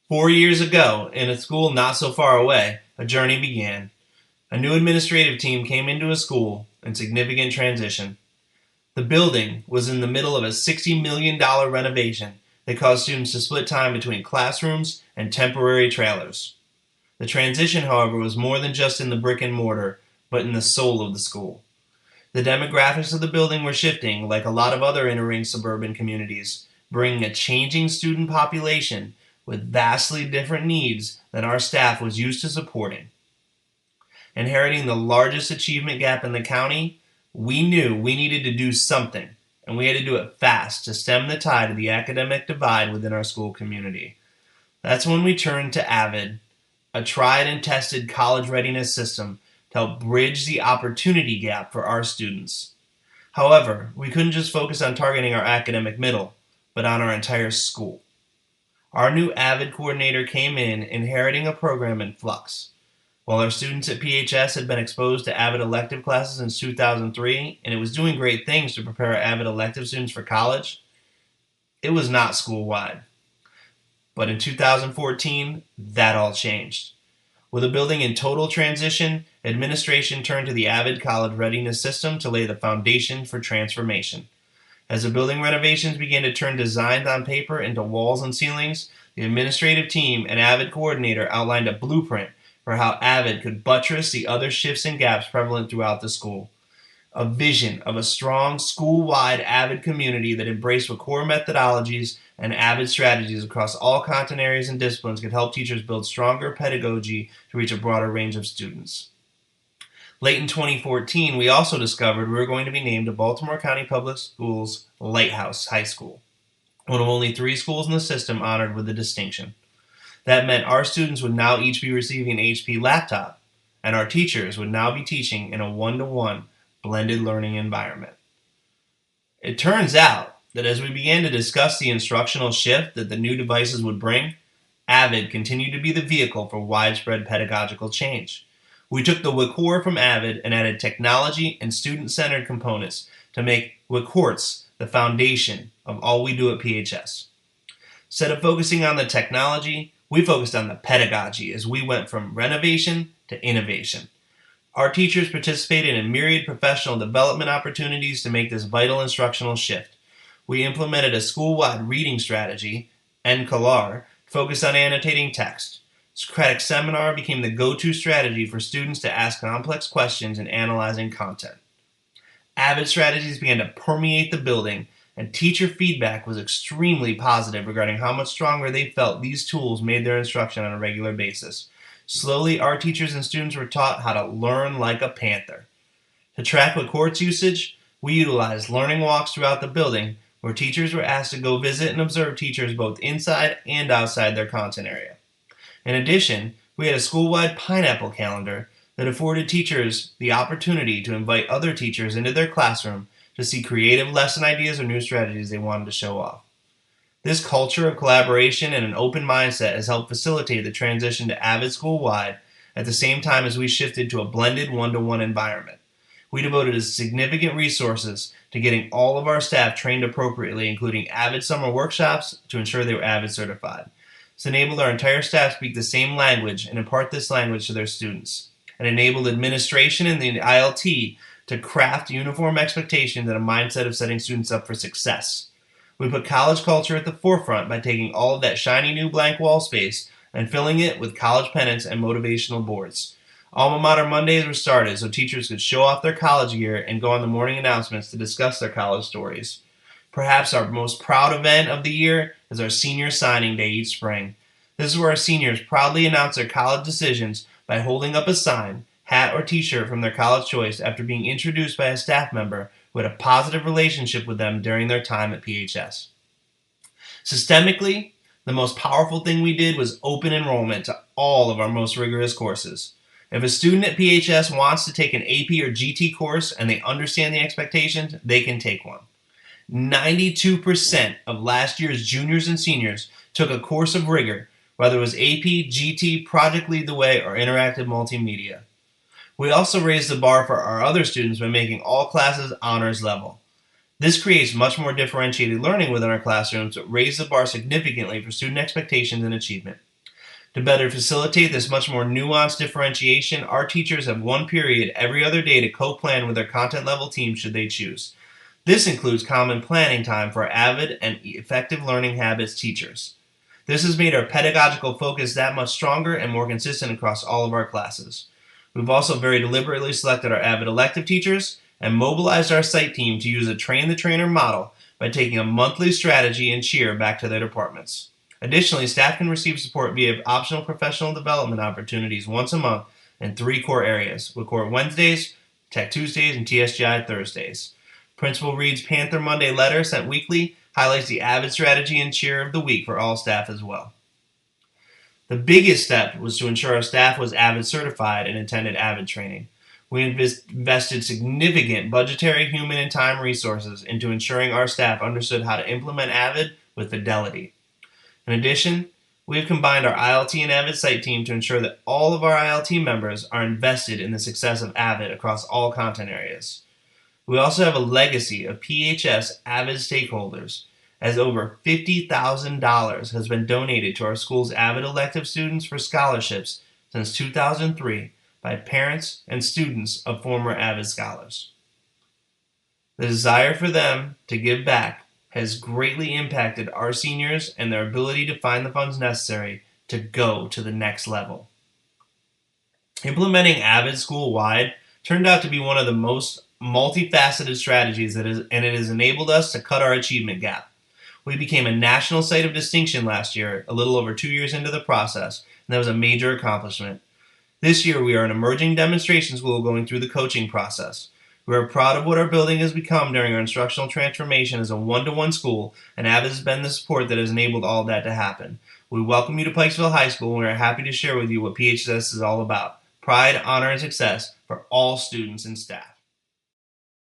4 years ago, in a school not so far away, a journey began. A new administrative team came into a school in significant transition. The building was in the middle of a $60 million renovation that caused students to split time between classrooms and temporary trailers. The transition, however, was more than just in the brick and mortar, but in the soul of the school. The demographics of the building were shifting, like a lot of other inner-ring suburban communities, bringing a changing student population with vastly different needs than our staff was used to supporting. Inheriting the largest achievement gap in the county, we knew we needed to do something, and we had to do it fast to stem the tide of the academic divide within our school community. That's when we turned to AVID, a tried and tested college readiness system to help bridge the opportunity gap for our students. However, we couldn't just focus on targeting our academic middle, but on our entire school. Our new AVID coordinator came in inheriting a program in flux. While our students at PHS had been exposed to AVID elective classes since 2003, and it was doing great things to prepare our AVID elective students for college, it was not school-wide. But in 2014, that all changed. With the building in total transition, administration turned to the AVID college readiness system to lay the foundation for transformation. As the building renovations began to turn designs on paper into walls and ceilings, the administrative team and AVID coordinator outlined a blueprint for how AVID could buttress the other shifts and gaps prevalent throughout the school. A vision of a strong school-wide AVID community that embraced what core methodologies and AVID strategies across all content areas and disciplines could help teachers build stronger pedagogy to reach a broader range of students. Late in 2014, we also discovered we were going to be named a Baltimore County Public Schools Lighthouse High School, one of only 3 schools in the system honored with the distinction. That meant our students would now each be receiving an HP laptop, and our teachers would now be teaching in a one-to-one blended learning environment. It turns out that as we began to discuss the instructional shift that the new devices would bring, AVID continued to be the vehicle for widespread pedagogical change. We took the WICOR from AVID and added technology and student-centered components to make WICORTS the foundation of all we do at PHS. Instead of focusing on the technology, we focused on the pedagogy as we went from renovation to innovation. Our teachers participated in myriad professional development opportunities to make this vital instructional shift. We implemented a school-wide reading strategy, NCLR, focused on annotating text. Socratic Seminar became the go-to strategy for students to ask complex questions in analyzing content. AVID strategies began to permeate the building, and teacher feedback was extremely positive regarding how much stronger they felt these tools made their instruction on a regular basis. Slowly, our teachers and students were taught how to learn like a panther. To track WICORTS usage, we utilized learning walks throughout the building where teachers were asked to go visit and observe teachers both inside and outside their content area. In addition, we had a school-wide pineapple calendar that afforded teachers the opportunity to invite other teachers into their classroom to see creative lesson ideas or new strategies they wanted to show off. This culture of collaboration and an open mindset has helped facilitate the transition to AVID school-wide at the same time as we shifted to a blended one-to-one environment. We devoted significant resources to getting all of our staff trained appropriately, including AVID summer workshops to ensure they were AVID certified. This enabled our entire staff to speak the same language and impart this language to their students. It enabled administration and the ILT to craft uniform expectations and a mindset of setting students up for success. We put college culture at the forefront by taking all of that shiny new blank wall space and filling it with college pennants and motivational boards. Alma Mater Mondays were started so teachers could show off their college gear and go on the morning announcements to discuss their college stories. Perhaps our most proud event of the year is our senior signing day each spring. This is where our seniors proudly announce their college decisions by holding up a sign, hat, or t-shirt from their college choice after being introduced by a staff member who had a positive relationship with them during their time at PHS. Systemically, the most powerful thing we did was open enrollment to all of our most rigorous courses. If a student at PHS wants to take an AP or GT course and they understand the expectations, they can take one. 92% of last year's juniors and seniors took a course of rigor, whether it was AP, GT, Project Lead the Way, or Interactive Multimedia. We also raised the bar for our other students by making all classes honors level. This creates much more differentiated learning within our classrooms, but raised the bar significantly for student expectations and achievement. To better facilitate this much more nuanced differentiation, our teachers have one period every other day to co-plan with their content level team should they choose. This includes common planning time for AVID and effective learning habits teachers. This has made our pedagogical focus that much stronger and more consistent across all of our classes. We've also very deliberately selected our AVID elective teachers and mobilized our site team to use a train-the-trainer model by taking a monthly strategy and cheer back to their departments. Additionally, staff can receive support via optional professional development opportunities once a month in 3 core areas: with Core Wednesdays, Tech Tuesdays, and TSGI Thursdays. Principal Reed's Panther Monday letter sent weekly highlights the AVID strategy and cheer of the week for all staff as well. The biggest step was to ensure our staff was AVID certified and attended AVID training. We invested significant budgetary, human, and time resources into ensuring our staff understood how to implement AVID with fidelity. In addition, we have combined our ILT and AVID site team to ensure that all of our ILT members are invested in the success of AVID across all content areas. We also have a legacy of PHS AVID stakeholders, as over $50,000 has been donated to our school's AVID elective students for scholarships since 2003 by parents and students of former AVID scholars. The desire for them to give back has greatly impacted our seniors and their ability to find the funds necessary to go to the next level. Implementing AVID school-wide turned out to be one of the most multifaceted strategies and it has enabled us to cut our achievement gap. We became a national site of distinction last year, a little over 2 years into the process, and that was a major accomplishment. This year, we are an emerging demonstration school going through the coaching process. We are proud of what our building has become during our instructional transformation as a one-to-one school, and AVID has been the support that has enabled all of that to happen. We welcome you to Pikesville High School, and we are happy to share with you what PHS is all about: pride, honor, and success for all students and staff.